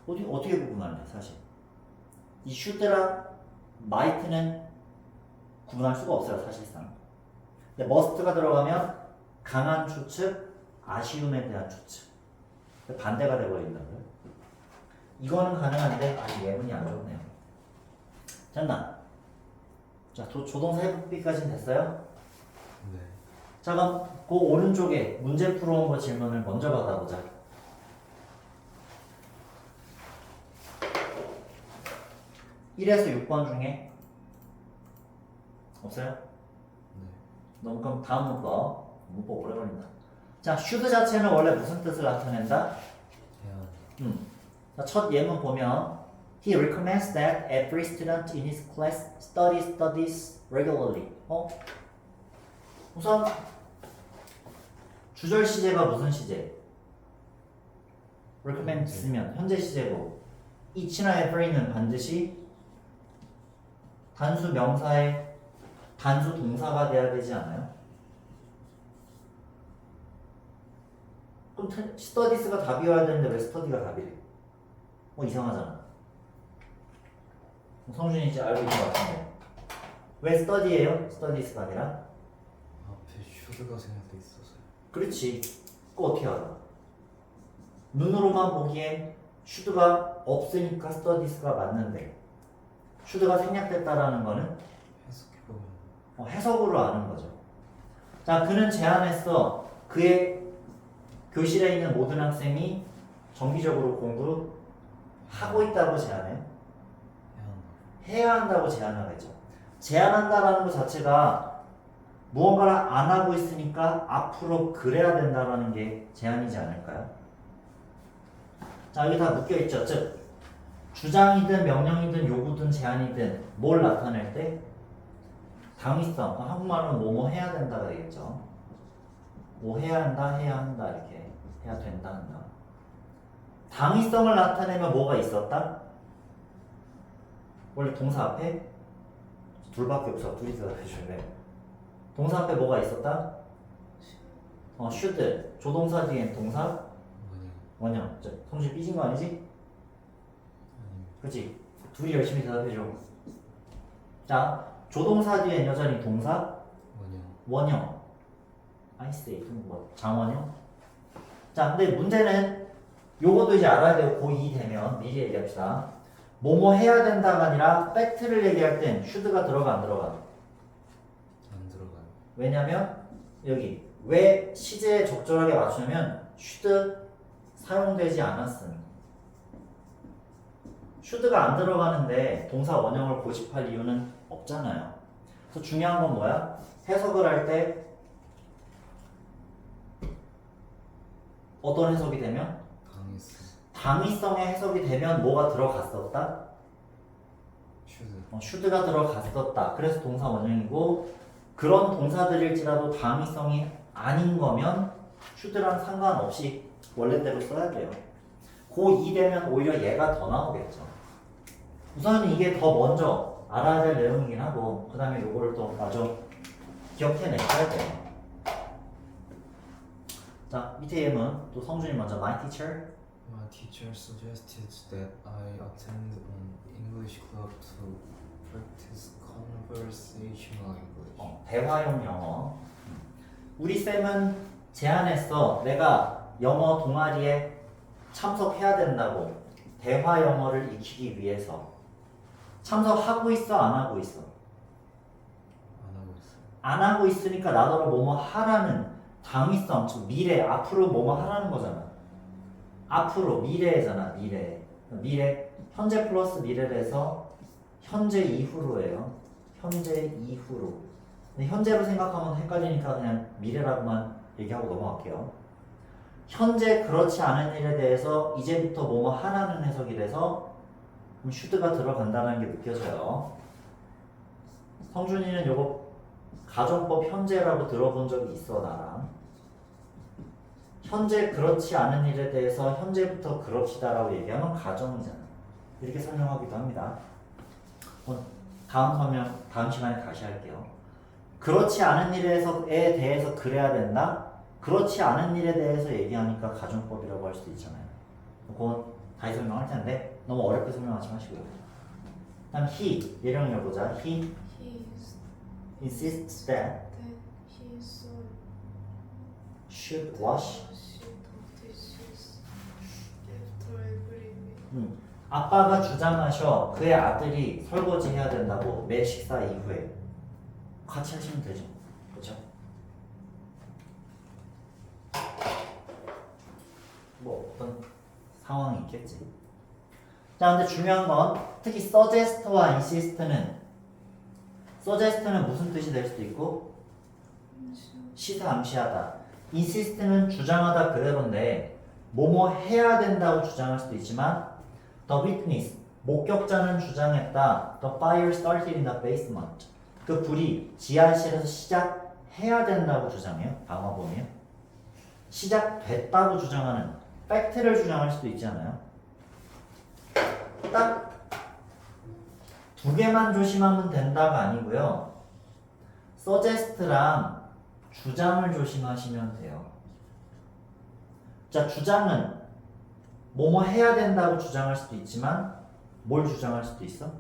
어떻게 구분할래 사실? 이 should랑 might는 구분할 수가 없어요 사실상. 근데 must가 들어가면 강한 추측, 아쉬움에 대한 조치. 반대가 돼버린다고요. 이거는 가능한데 아직 예문이 안 좋네요. 됐나? 자, 조동사 해부비까지는 됐어요? 네. 자, 그럼 그 오른쪽에 문제 풀어온 거 질문을 먼저 받아보자. 1에서 6번 중에 없어요? 네. 너무 그럼 다음 문법 오래 걸린다. 자, should 자체는 원래 무슨 뜻을 나타낸다? 해야 자, 첫 예문 보면 He recommends that every student in his class studies regularly. 우선 주절 시제가 무슨 시제? recommends면 현재 시제고 each나 every는 반드시 단수 명사의 단수 동사가 돼야 되지 않아요? 그럼 studies가 답이어야 되는데 왜 study가 답이래? 이상하잖아. 성준이 이제 알고 있는 것 같은데 왜 study예요? studies가 아니라? 앞에 should가 생각돼 있어서요. 그렇지. 그거 어떻게 알아? 눈으로만 보기엔 should가 없으니까 studies가 맞는데 should가 생략됐다라는 거는 해석해보면 해석으로 아는 거죠. 자, 그는 제안했어. 그의 교실에 있는 모든 학생이 정기적으로 공부하고 있다고 제안해요. 해야 한다고 제안하겠죠. 제안한다라는 것 자체가 무언가를 안 하고 있으니까 앞으로 그래야 된다라는 게 제안이지 않을까요? 자, 여기 다 묶여있죠. 즉 주장이든 명령이든 요구든 제안이든 뭘 나타낼 때? 당위성. 한국말로는 뭐뭐 해야 된다가 되겠죠. 뭐 해야 한다, 해야 한다 이렇게 해야 된다 한다. 당위성을 나타내면 뭐가 있었다? 원래 동사 앞에 둘밖에 없어. 둘이 대답해줘야 돼. 동사 앞에 뭐가 있었다? should. 조동사 뒤엔 동사 원형. 성준 삐진 거 아니지? 그치? 둘이 열심히 대답해줘. 자, 조동사 뒤엔 여전히 동사 원형. I say 뭐 장원형. 자, 근데 문제는 요것도 이제 알아야 되고 고2 되면 미리 얘기합시다. 뭐뭐 해야 된다가 아니라 팩트를 얘기할 땐 should가 들어가 안 들어가? 안 들어가요. 왜냐면 여기 왜 시제에 적절하게 맞추면 should 사용되지 않았음. should가 안 들어가는데 동사 원형을 고집할 이유는 없잖아요. 그래서 중요한 건 뭐야? 해석을 할 때 어떤 해석이 되면? 당했어. 당위성의 해석이 되면 뭐가 들어갔었다? should. should가 들어갔었다. 그래서 동사 원형이고 그런 동사들일지라도 당위성이 아닌 거면 should랑 상관없이 원래대로 써야 돼요. 고2 되면 오히려 얘가 더 나오겠죠. 우선은 이게 더 먼저 알아야 될 내용이긴 하고 그 다음에 요거를 또 마저 기억해내셔야 돼요. 자, 밑에 예문 또 성준이 먼저 My teacher My teacher suggested that I attend an English club to practice conversational English. 대화용 영어. 우리 쌤은 제안했어. 내가 영어 동아리에 참석해야 된다고. 대화 영어를 익히기 위해서. 참석하고 있어? 안 하고 있어? 안 하고 있어요. 안 하고 있으니까 나더러 뭐뭐 하라는 당위성, 즉 미래, 앞으로 뭐뭐 하라는 거잖아. 앞으로, 미래잖아, 미래. 미래, 현재 플러스 미래에서 현재 이후로예요. 현재 이후로. 근데 현재로 생각하면 헷갈리니까 그냥 미래라고만 얘기하고 넘어갈게요. 현재 그렇지 않은 일에 대해서 이제부터 뭐뭐 하라는 해석이 돼서 should가 들어간다는 게 느껴져요. 성준이는 요거 가정법 현재라고 들어본 적이 있어, 나랑. 현재 그렇지 않은 일에 대해서 현재부터 그럽시다라고 얘기하면 가정이잖아. 이렇게 설명하기도 합니다. 다음 시간에 다시 할게요. 그렇지 않은 일에 대해서 그래야 된다? 그렇지 않은 일에 대해서 얘기하니까 가정법이라고 할 수도 있잖아요. 그건 다시 설명할 텐데 너무 어렵게 설명하지 마시고요. 다음 he, 예령 읽어보자. He insists that he should wash 아빠가 주장하셔. 그의 아들이 설거지 해야 된다고 매 식사 이후에 같이 하시면 되죠. 그렇죠? 뭐 어떤 상황이 있겠지. 자, 근데 중요한 건 특히 suggest와 insist는 mu슨 뜻이 될 수도 있고 시사 암시하다. insist는 주장하다 그대로인데 뭐뭐 해야 된다고 주장할 수도 있지만 the witness 목격자는 주장했다. The fire started in the basement. 그 불이 지하실에서 시작해야 된다고 주장해요. 방화범이요. 시작됐다고 주장하는 팩트를 주장할 수도 있잖아요. 딱 두 개만 조심하면 된다가 아니고요. suggest랑 주장을 조심하시면 돼요. 자, 주장은 뭐뭐 해야 된다고 주장할 수도 있지만 뭘 주장할 수도 있어?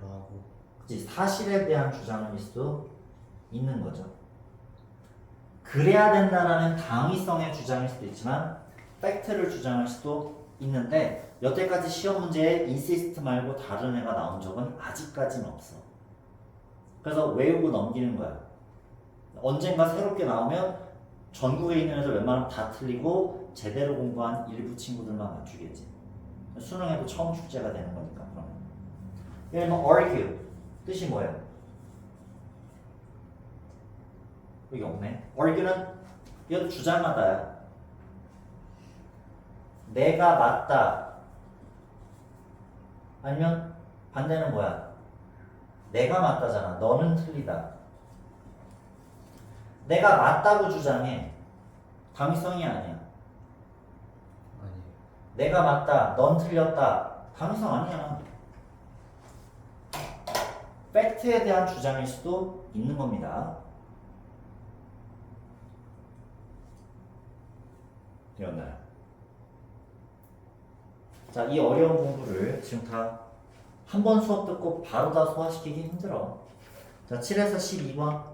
뭐라고? 그치? 사실에 대한 주장일 수도 있는 거죠. 그래야 된다라는 당위성의 주장일 수도 있지만 팩트를 주장할 수도 있는데 여태까지 시험 문제에 insist 말고 다른 애가 나온 적은 아직까지는 없어. 그래서 외우고 넘기는 거야. 언젠가 새롭게 나오면 전국에 있는 애들 웬만하면 다 틀리고 제대로 공부한 일부 친구들만 맞추겠지. 수능에도 처음 출제가 되는 거니까. 그러면 예를 들면 argue 뜻이 뭐예요? 여기 없네. argue는 이것도 주장하다야. 내가 맞다. 아니면 반대는 뭐야? 내가 맞다잖아. 너는 틀리다. 내가 맞다고 주장해. 당위성이 아니야. 아니. 내가 맞다. 넌 틀렸다. 당위성 아니야. 팩트에 대한 주장일 수도 있는 겁니다. 되었나요? 자, 이 어려운 공부를 지금 다 한 번 수업 듣고 바로 다 소화시키기 힘들어. 자, 7에서 12번.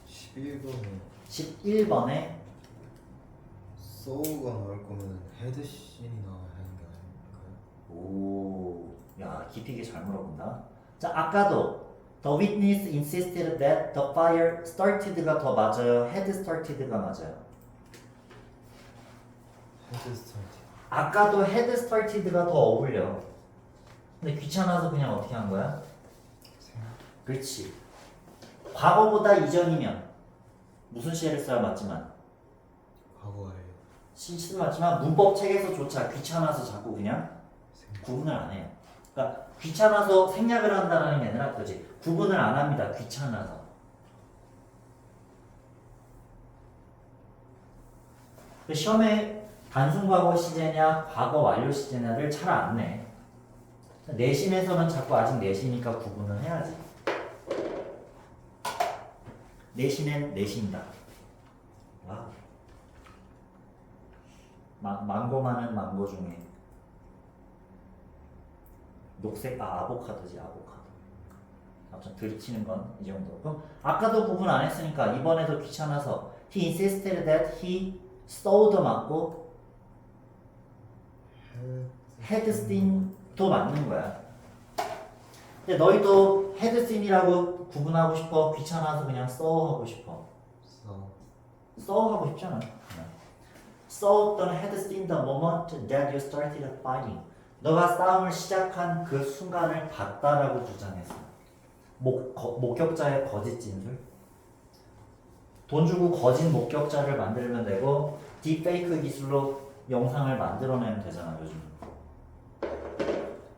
11번에 11번에 소우가 나올 거면 헤드씬이 나와야 하는 게 아닐까요? 오, 야, 깊이 있게 잘 물어본다. 자, 아까도 the witness insisted that the fire started가 더 맞아요? had started가 맞아요? 헤드 스타트. 아까도 had started가 더 어울려. 근데 귀찮아서 그냥 어떻게 한 거야? 그렇지. 과거보다 이전이면 무슨 시를 써야 맞지만 과거예요. 시를 맞지만 문법 책에서조차 귀찮아서 자꾸 그냥 구분을 안 해요. 그러니까 귀찮아서 생략을 한다는 게 아니라 그지 구분을 안 합니다. 귀찮아서. 시험에 단순 과거 시제냐 과거 완료 시제냐를 잘 안 내. 내신에서는 자꾸 아직 내신이니까 구분을 해야지. 내신엔 내신이다. 와. 망고 많은 망고 중에 녹색 아보카도지 아보카도. 아무튼 들이치는 건 이 정도. 그럼 아까도 구분 안 했으니까 이번에도 귀찮아서 he insisted that he stow도 맞고 had seen도 맞는 거야. 근데 너희도 had seen이라고 구분하고 싶어? 귀찮아서 그냥 saw 하고 싶어? saw 하고 싶잖아. saw 또는 had seen the moment that you started fighting. 너가 싸움을 시작한 그 순간을 봤다라고 주장했어. 목격자의 거짓 진술. 돈 주고 거짓 목격자를 만들면 되고 딥페이크 기술로 영상을 만들어내면 되잖아 요즘.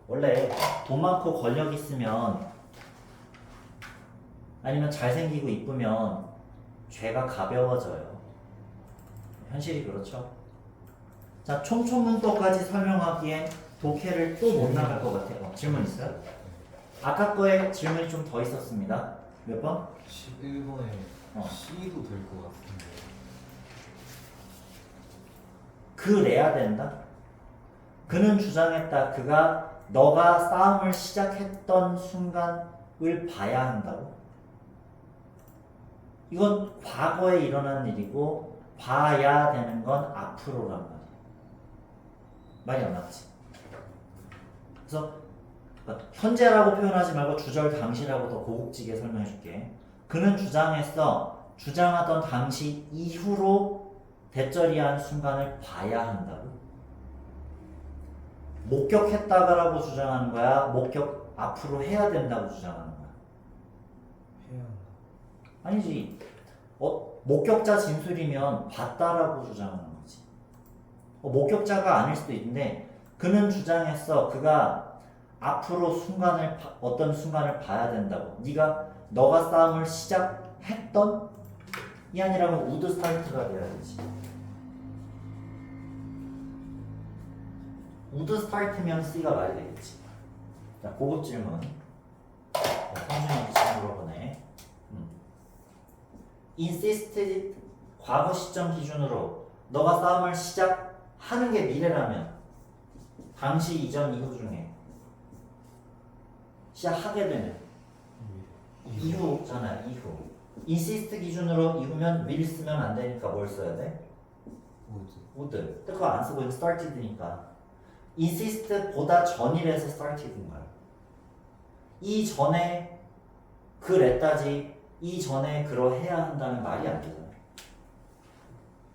원래 돈 많고 권력 있으면 아니면 잘생기고 이쁘면 죄가 가벼워져요. 현실이 그렇죠. 자, 촘촘문법까지 설명하기엔 독해를 또 못 나갈 것 같아요. 질문 있어요? 아까 거에 질문이 좀 더 있었습니다. 몇 번? 11번에 C도 될 것 같은데. 그래야 된다. 그는 주장했다. 그가 너가 싸움을 시작했던 순간을 봐야 한다고. 이건 과거에 일어난 일이고 봐야 되는 건 앞으로란 말이야. 말이 안 맞지. 그래서 현재라고 표현하지 말고 주절 당시라고 더 고급지게 설명해 줄게. 그는 주장하던 당시 이후로 대절이한 순간을 봐야 한다고. 목격했다가라고 주장하는 거야? 목격 앞으로 해야 된다고 주장하는 거야? 해야 한다. 아니지. 목격자 진술이면 봤다라고 주장하는 거지. 목격자가 아닐 수도 있는데 그는 주장했어. 그가 앞으로 어떤 순간을 봐야 된다고. 너가 싸움을 시작했던? 이 아니라면 would start가 돼야 되지. would start면 C가 말이 되겠지. 자, 고급 질문. 성준이한테 지금 물어보네. insisted 과거 시점 기준으로 너가 싸움을 시작하는 게 미래라면 당시, 이전, 이후 중에 시작하게 되면 이후잖아. 이후. insist 기준으로 이후면 will 쓰면 안 되니까 뭘 써야 돼? would. 근데 그거 안 쓰고 started니까 insist보다 전이라서 started인 거야. 이 전에 그랬다지 이 전에 그러해야 한다는 말이 안 되잖아.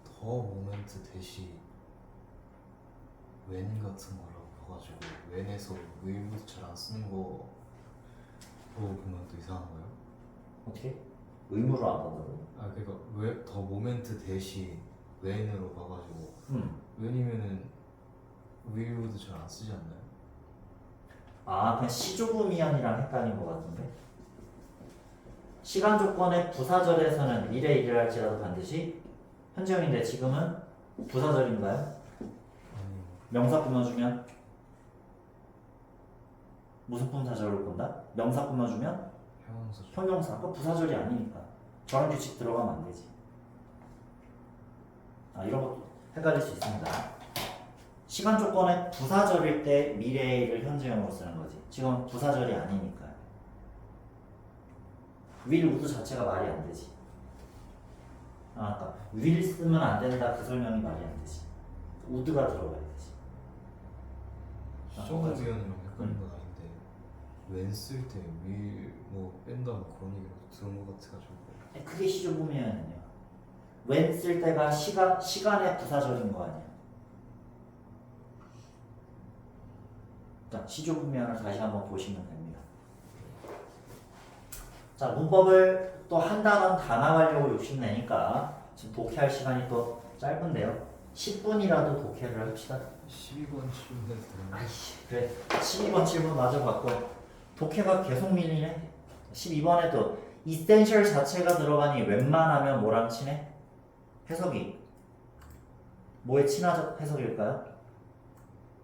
더 모멘트 대시 when 같은 거라고 봐가지고 when에서 will부터 잘 안 쓰는 거 보면 또 이상한 거예요? 어떻게? 의무로 안 받아도? 아 그러니까 왜 더 모멘트 대시 when으로 봐가지고 when이면은 will부터 잘 안 쓰지 않나요? 아, 그냥 시조금이안이랑 헷갈린 것 같은데. 시간 조건의 부사절에서는 미래 일을 할지라도 반드시 현재형인데 지금은 부사절인가요? 아니요. 명사 끊어주면 무슨 분사절을 본다? 명사 끊어주면 형용사 형용사. 그 부사절이 아니니까 저런 규칙 들어가면 안 되지. 이런 것도 헷갈릴 수 있습니다. 시간 조건의 부사절일 때 미래의 일을 현재형으로 쓰는 거지. 지금 부사절이 아니니까요. will, would 자체가 말이 안 되지. 그러니까 will 쓰면 안 된다 그 설명이 말이 안 되지. would가 들어가야 되지. 시정의견이랑 헷갈린 건 아닌데 when 쓸 때 will 뭐 뺀다는 그런 얘기를 들은 것 같아가지고 그게 시조부미안이야. when 쓸 때가 시간의 부사절인 거 아니야. 자, 시조부미안을 다시 한번 보시면 됩니다. 자, 문법을 또 한 단원 다 나가려고 욕심내니까 지금 독해할 시간이 또 짧은데요. 10분이라도 독해를 합시다. 12번 질문해도 되나요? 아이씨, 그래. 12번 질문 마저 받고 독해가 계속 밀리네. 12번에도 essential 자체가 들어가니 웬만하면 뭐랑 친해? 해석이 뭐의 친화적 해석일까요?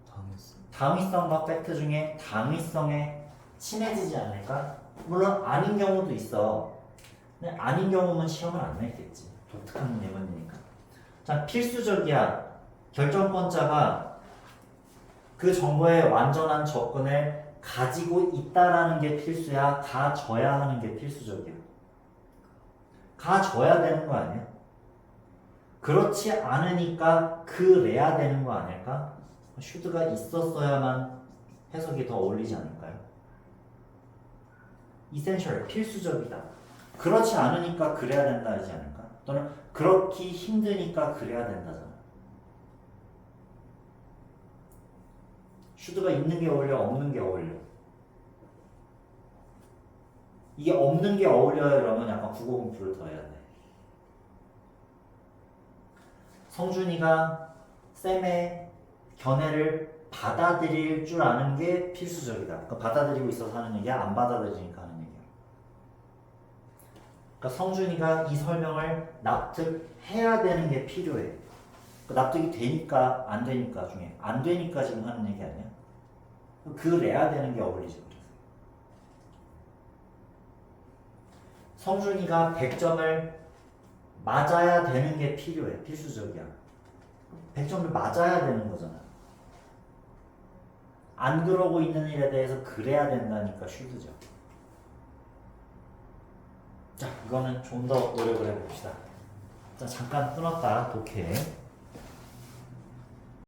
당했어. 당위성과 팩트 중에 당위성에 친해지지 않을까? 물론 아닌 경우도 있어. 근데 아닌 경우면 시험을 안 냈겠지. 독특한 예문이니까. 자, 필수적이야. 결정권자가 그 정보의 완전한 접근을 가지고 있다라는 게 필수야. 가져야 하는 게 필수적이야. 가져야 되는 거 아니야? 그렇지 않으니까 그래야 되는 거 아닐까? 슈드가 있었어야만 해석이 더 어울리지 않을까요? essential, 필수적이다. 그렇지 않으니까 그래야 된다 하지 않을까? 또는 그렇기 힘드니까 그래야 된다잖아. 슈드가 있는 게 어울려, 없는 게 어울려. 이게 없는 게 어울려요 그러면 약간 국어 공부를 더 해야 돼. 성준이가 쌤의 견해를 받아들일 줄 아는 게 필수적이다. 그러니까 받아들이고 있어서 하는 얘기야? 안 받아들이니까 하는 얘기야? 그러니까 성준이가 이 설명을 납득해야 되는 게 필요해. 그러니까 납득이 되니까 안 되니까 중에 안 되니까 지금 하는 얘기 아니야? 그래야 되는 게 어울리지. 그래서 성준이가 100점을 맞아야 되는 게 필요해. 필수적이야. 100점을 맞아야 되는 거잖아. 안 그러고 있는 일에 대해서 그래야 된다니까 슈드죠. 자, 이거는 좀 더 노력을 해봅시다. 자, 잠깐 끊었다. 독해.